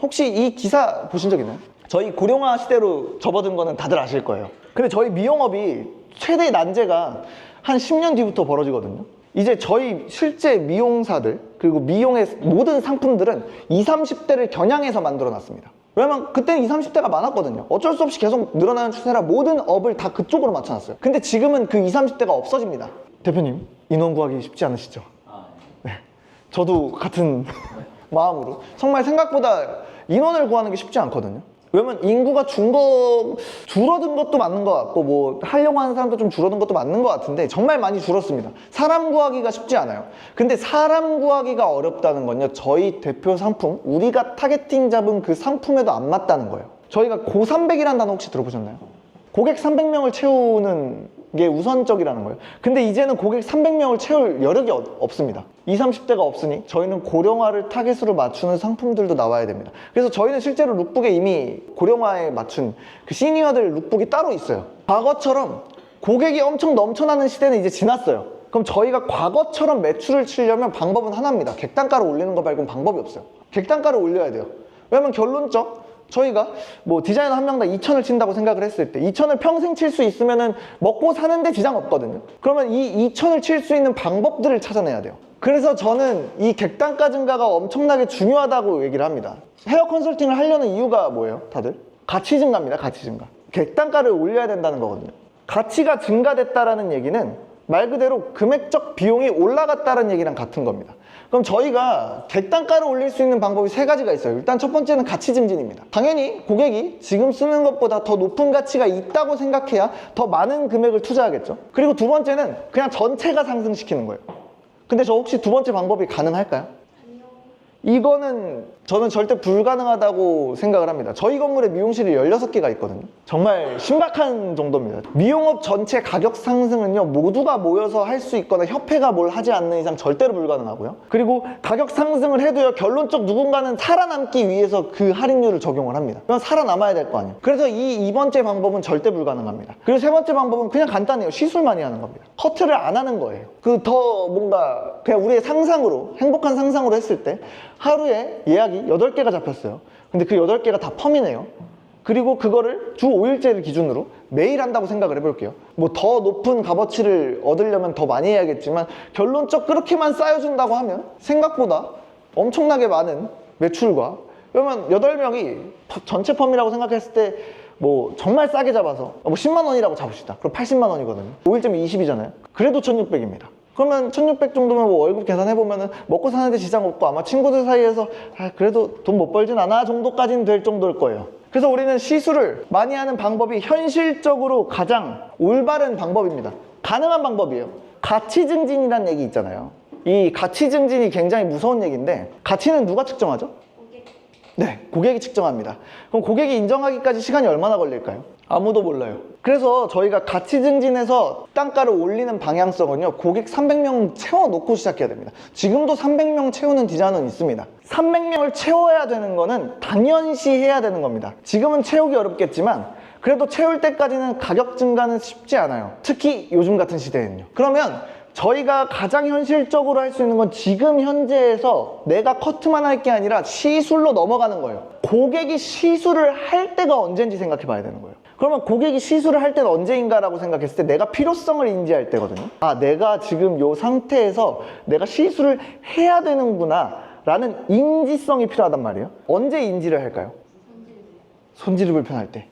혹시 이 기사 보신 적 있나요? 저희 고령화 시대로 접어든 거는 다들 아실 거예요. 근데 저희 미용업이 최대 난제가 한 10년 뒤부터 벌어지거든요. 이제 저희 실제 미용사들 그리고 미용의 모든 상품들은 20, 30대를 겨냥해서 만들어 놨습니다. 왜냐면 그때는 20, 30대가 많았거든요. 어쩔 수 없이 계속 늘어나는 추세라 모든 업을 다 그쪽으로 맞춰놨어요. 근데 지금은 그 20, 30대가 없어집니다. 대표님, 인원 구하기 쉽지 않으시죠? 네, 저도 같은 마음으로 정말 생각보다 인원을 구하는 게 쉽지 않거든요. 왜냐면 인구가 줄어든 것도 맞는 것 같고 뭐 하려고 하는 사람도 좀 줄어든 것도 맞는 것 같은데 정말 많이 줄었습니다. 사람 구하기가 쉽지 않아요. 근데 사람 구하기가 어렵다는 건요, 저희 대표 상품, 우리가 타겟팅 잡은 그 상품에도 안 맞다는 거예요. 저희가 고300이라는 단어 혹시 들어보셨나요? 고객 300명을 채우는 게 우선적이라는 거예요. 근데 이제는 고객 300명을 채울 여력이 없습니다. 20, 30대가 없으니 저희는 고령화를 타겟으로 맞추는 상품들도 나와야 됩니다. 그래서 저희는 실제로 룩북에 이미 고령화에 맞춘 그 시니어들 룩북이 따로 있어요. 과거처럼 고객이 엄청 넘쳐나는 시대는 이제 지났어요. 그럼 저희가 과거처럼 매출을 치려면 방법은 하나입니다. 객단가를 올리는 거 말고는 방법이 없어요. 객단가를 올려야 돼요. 왜냐면 결론적 저희가 뭐 디자이너 한 명당 2,000을 친다고 생각을 했을 때 2,000을 평생 칠 수 있으면은 먹고 사는데 지장 없거든요. 그러면 이 2,000을 칠 수 있는 방법들을 찾아내야 돼요. 그래서 저는 이 객단가 증가가 엄청나게 중요하다고 얘기를 합니다. 헤어 컨설팅을 하려는 이유가 뭐예요, 다들? 가치 증가입니다, 가치 증가. 객단가를 올려야 된다는 거거든요. 가치가 증가됐다라는 얘기는 말 그대로 금액적 비용이 올라갔다는 얘기랑 같은 겁니다. 그럼 저희가 객단가를 올릴 수 있는 방법이 세 가지가 있어요. 일단 첫 번째는 가치 증진입니다. 당연히 고객이 지금 쓰는 것보다 더 높은 가치가 있다고 생각해야 더 많은 금액을 투자하겠죠. 그리고 두 번째는 그냥 전체가 상승시키는 거예요. 근데 저 혹시 두 번째 방법이 가능할까요? 이거는 저는 절대 불가능하다고 생각을 합니다. 저희 건물에 미용실이 16개가 있거든요. 정말 신박한 정도입니다. 미용업 전체 가격 상승은요, 모두가 모여서 할 수 있거나 협회가 뭘 하지 않는 이상 절대로 불가능하고요. 그리고 가격 상승을 해도요, 결론적 누군가는 살아남기 위해서 그 할인율을 적용을 합니다. 그럼 살아남아야 될 거 아니에요. 그래서 이 번째 방법은 절대 불가능합니다. 그리고 세 번째 방법은 그냥 간단해요. 시술 많이 하는 겁니다. 커트를 안 하는 거예요. 그 더 뭔가 그냥 우리의 상상으로, 행복한 상상으로 했을 때 하루에 예약이 8개가 잡혔어요. 근데 그 8개가 다 펌이네요. 그리고 그거를 주 5일째를 기준으로 매일 한다고 생각을 해볼게요. 뭐 더 높은 값어치를 얻으려면 더 많이 해야겠지만 결론적 그렇게만 쌓여준다고 하면 생각보다 엄청나게 많은 매출과, 그러면 8명이 전체 펌이라고 생각했을 때 뭐 정말 싸게 잡아서 뭐 10만 원이라고 잡읍시다. 그럼 80만 원이거든요. 5일째면 20이잖아요. 그래도 1600입니다. 그러면 1600 정도면 뭐 월급 계산해보면은 먹고 사는데 지장 없고 아마 친구들 사이에서 그래도 돈 못 벌진 않아 정도까지는 될 정도일 거예요. 그래서 우리는 시술을 많이 하는 방법이 현실적으로 가장 올바른 방법입니다. 가능한 방법이에요. 가치 증진이라는 얘기 있잖아요. 이 가치 증진이 굉장히 무서운 얘기인데, 가치는 누가 측정하죠? 네, 고객이 측정합니다. 그럼 고객이 인정하기까지 시간이 얼마나 걸릴까요? 아무도 몰라요. 그래서 저희가 가치 증진해서 단가를 올리는 방향성은요, 고객 300명 채워놓고 시작해야 됩니다. 지금도 300명 채우는 디자이너는 있습니다. 300명을 채워야 되는 거는 당연시 해야 되는 겁니다. 지금은 채우기 어렵겠지만 그래도 채울 때까지는 가격 증가는 쉽지 않아요. 특히 요즘 같은 시대에는요. 그러면 저희가 가장 현실적으로 할 수 있는 건 지금 현재에서 내가 커트만 할 게 아니라 시술로 넘어가는 거예요. 고객이 시술을 할 때가 언제인지 생각해 봐야 되는 거예요. 그러면 고객이 시술을 할 때는 언제인가라고 생각했을 때 내가 필요성을 인지할 때거든요. 아, 내가 지금 이 상태에서 내가 시술을 해야 되는구나 라는 인지성이 필요하단 말이에요. 언제 인지를 할까요? 손질이 불편할 때.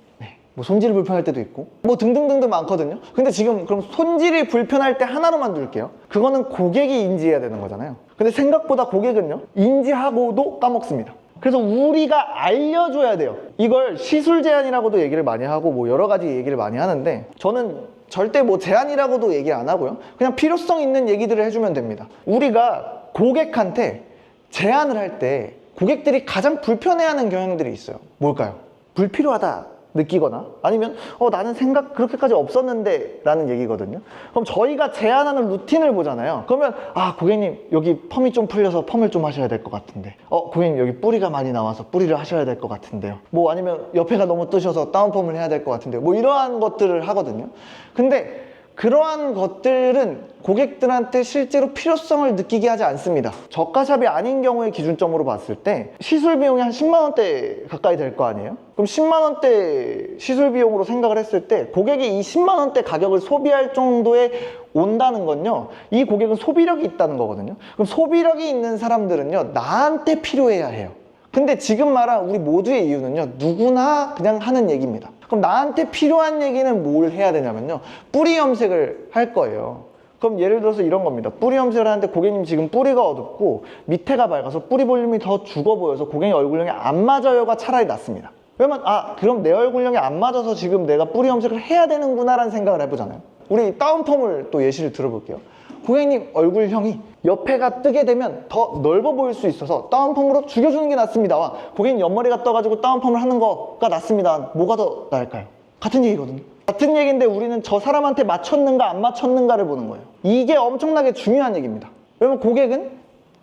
뭐 손질이 불편할 때도 있고 뭐 등등등등 많거든요. 근데 지금 그럼 손질이 불편할 때 하나로만 둘게요. 그거는 고객이 인지해야 되는 거잖아요. 근데 생각보다 고객은요, 인지하고도 까먹습니다. 그래서 우리가 알려줘야 돼요. 이걸 시술 제한이라고도 얘기를 많이 하고 뭐 여러 가지 얘기를 많이 하는데, 저는 절대 뭐 제한이라고도 얘기 안 하고요, 그냥 필요성 있는 얘기들을 해주면 됩니다. 우리가 고객한테 제안을 할 때 고객들이 가장 불편해하는 경향들이 있어요. 뭘까요? 불필요하다 느끼거나 아니면 나는 생각 그렇게까지 없었는데 라는 얘기거든요. 그럼 저희가 제안하는 루틴을 보잖아요. 그러면 고객님 여기 펌이 좀 풀려서 펌을 좀 하셔야 될 것 같은데, 고객님 여기 뿌리가 많이 나와서 뿌리를 하셔야 될 것 같은데요. 뭐 아니면 옆에가 너무 뜨셔서 다운펌을 해야 될 것 같은데요. 뭐 이러한 것들을 하거든요. 근데 그러한 것들은 고객들한테 실제로 필요성을 느끼게 하지 않습니다. 저가샵이 아닌 경우의 기준점으로 봤을 때 시술 비용이 한 10만 원대 가까이 될 거 아니에요? 그럼 10만 원대 시술 비용으로 생각을 했을 때 고객이 이 10만 원대 가격을 소비할 정도에 온다는 건요, 이 고객은 소비력이 있다는 거거든요. 그럼 소비력이 있는 사람들은요, 나한테 필요해야 해요. 근데 지금 말한 우리 모두의 이유는요, 누구나 그냥 하는 얘기입니다. 그럼 나한테 필요한 얘기는 뭘 해야 되냐면요, 뿌리 염색을 할 거예요. 그럼 예를 들어서 이런 겁니다. 뿌리 염색을 하는데 고객님 지금 뿌리가 어둡고 밑에가 밝아서 뿌리 볼륨이 더 죽어 보여서 고객님 얼굴형이 안 맞아요가 차라리 낫습니다. 왜냐면 그럼 내 얼굴형이 안 맞아서 지금 내가 뿌리 염색을 해야 되는구나 라는 생각을 해보잖아요. 우리 다운펌을 또 예시를 들어볼게요. 고객님 얼굴형이 옆에가 뜨게 되면 더 넓어 보일 수 있어서 다운펌으로 죽여주는 게 낫습니다. 고객님 옆머리가 떠가지고 다운펌을 하는 거가 낫습니다. 뭐가 더 나을까요? 같은 얘기거든요. 같은 얘기인데 우리는 저 사람한테 맞췄는가 안 맞췄는가를 보는 거예요. 이게 엄청나게 중요한 얘기입니다. 왜냐면 고객은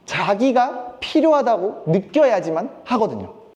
자기가 필요하다고 느껴야지만 하거든요.